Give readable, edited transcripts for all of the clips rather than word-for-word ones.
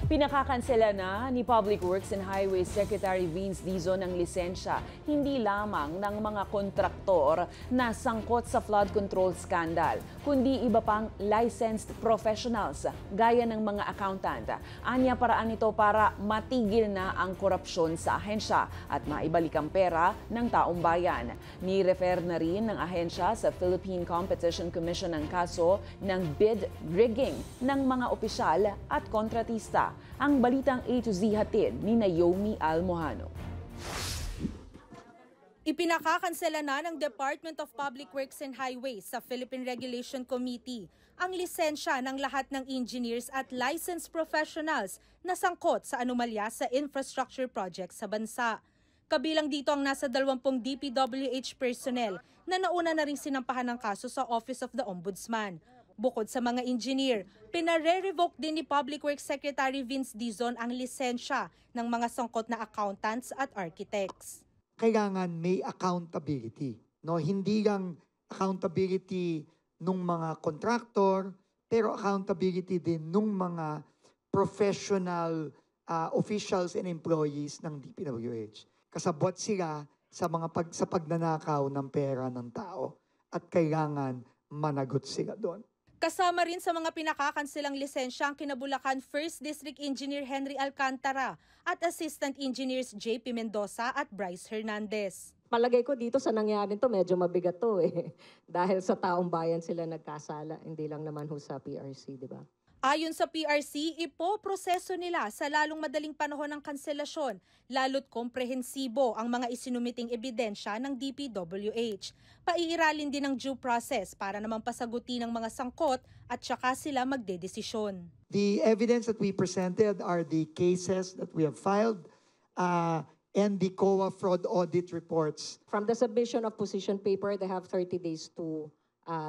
Pinakakansela na ni Public Works and Highways Secretary Vince Dizon ang lisensya hindi lamang ng mga kontraktor na sangkot sa flood control scandal, kundi iba pang licensed professionals gaya ng mga accountant. Anya paraan ito para matigil na ang korupsyon sa ahensya at maibalik ang pera ng taong bayan. Ni-refer na rin ng ahensya sa Philippine Competition Commission ang kaso ng bid rigging ng mga opisyal at kontratista. Ang balitang A to Z hatid ni Naomi Almohano. Ipinakakansela na ng Department of Public Works and Highways sa Philippine Regulation Committee ang lisensya ng lahat ng engineers at licensed professionals na sangkot sa anomalya sa infrastructure projects sa bansa. Kabilang dito ang nasa 20 DPWH personnel na nauna na ring sinampahan ng kaso sa Office of the Ombudsman. Bukod sa mga engineer, pinare-revoke din ni Public Works Secretary Vince Dizon ang lisensya ng mga sangkot na accountants at architects. Kailangan may accountability, no? Hindi lang accountability ng mga contractor, pero accountability din ng mga professional officials and employees ng DPWH. Kasabwat sila sa pagnanakaw ng pera ng tao at kailangan managot sila doon. Kasama rin sa mga pinakakanselang lisensya ang Kinabulacan 1st District Engineer Henry Alcantara at Assistant Engineers JP Mendoza at Bryce Hernandez. Palagay ko dito sa nangyari to medyo mabigat to dahil sa taong bayan sila nagkasala, hindi lang naman ho sa PRC, di ba? Ayon sa PRC, ipoproseso nila sa lalong madaling panahon ng kanselasyon, lalo't komprehensibo ang mga isinumiting ebidensya ng DPWH. Paiiralin din ang due process para namang pasagutin ng mga sangkot at saka sila magdedesisyon. The evidence that we presented are the cases that we have filed and the COA fraud audit reports. From the submission of position paper, they have 30 days to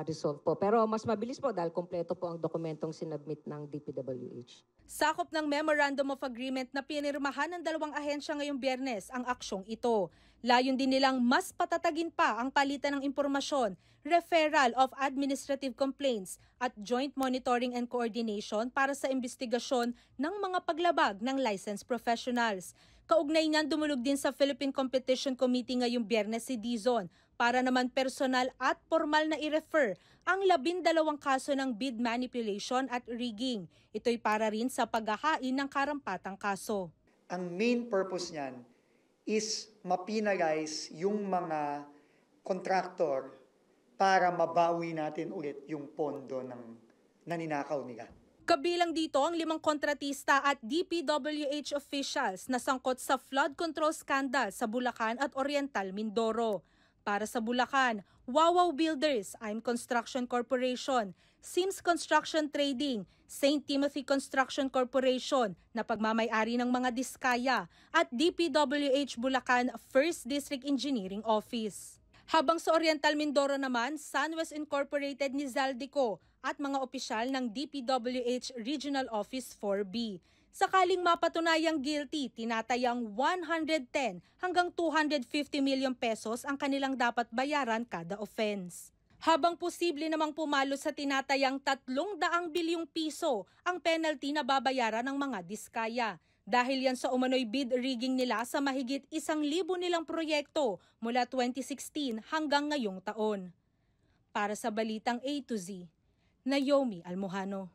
resolve po. Pero mas mabilis po dahil kompleto po ang dokumentong sinubmit ng DPWH. Sakop ng Memorandum of Agreement na pinirmahan ng dalawang ahensya ngayong Biyernes ang aksyong ito. Layon din nilang mas patatagin pa ang palitan ng impormasyon, referral of administrative complaints at joint monitoring and coordination para sa investigasyon ng mga paglabag ng licensed professionals. Kaugnay niyan dumulog din sa Philippine Competition Committee ngayong Biyernes si Dizon para naman personal at formal na i-refer ang 12 kaso ng bid manipulation at rigging. Ito'y para rin sa paghahain ng karampatang kaso. Ang main purpose niyan is ma-penalize yung mga contractor para mabawi natin ulit yung pondo ng naninakaw nila. Kabilang dito ang 5 kontratista at DPWH officials na sangkot sa flood control scandal sa Bulacan at Oriental Mindoro. Para sa Bulacan, Wawaw Builders, I'm Construction Corporation, Sims Construction Trading, St. Timothy Construction Corporation na pagmamay-ari ng mga diskaya at DPWH Bulacan 1st District Engineering Office. Habang sa Oriental Mindoro naman, Sunwest Incorporated ni Zaldico at mga opisyal ng DPWH Regional Office 4B. Sakaling mapatunayang guilty, tinatayang 110 hanggang 250 million pesos ang kanilang dapat bayaran kada offense. Habang posible namang pumalo sa tinatayang 300 bilyong piso ang penalty na babayaran ng mga diskaya. Dahil yan sa umano'y bid rigging nila sa mahigit 1,000 nilang proyekto mula 2016 hanggang ngayong taon. Para sa Balitang A to Z, Naomi Almohano.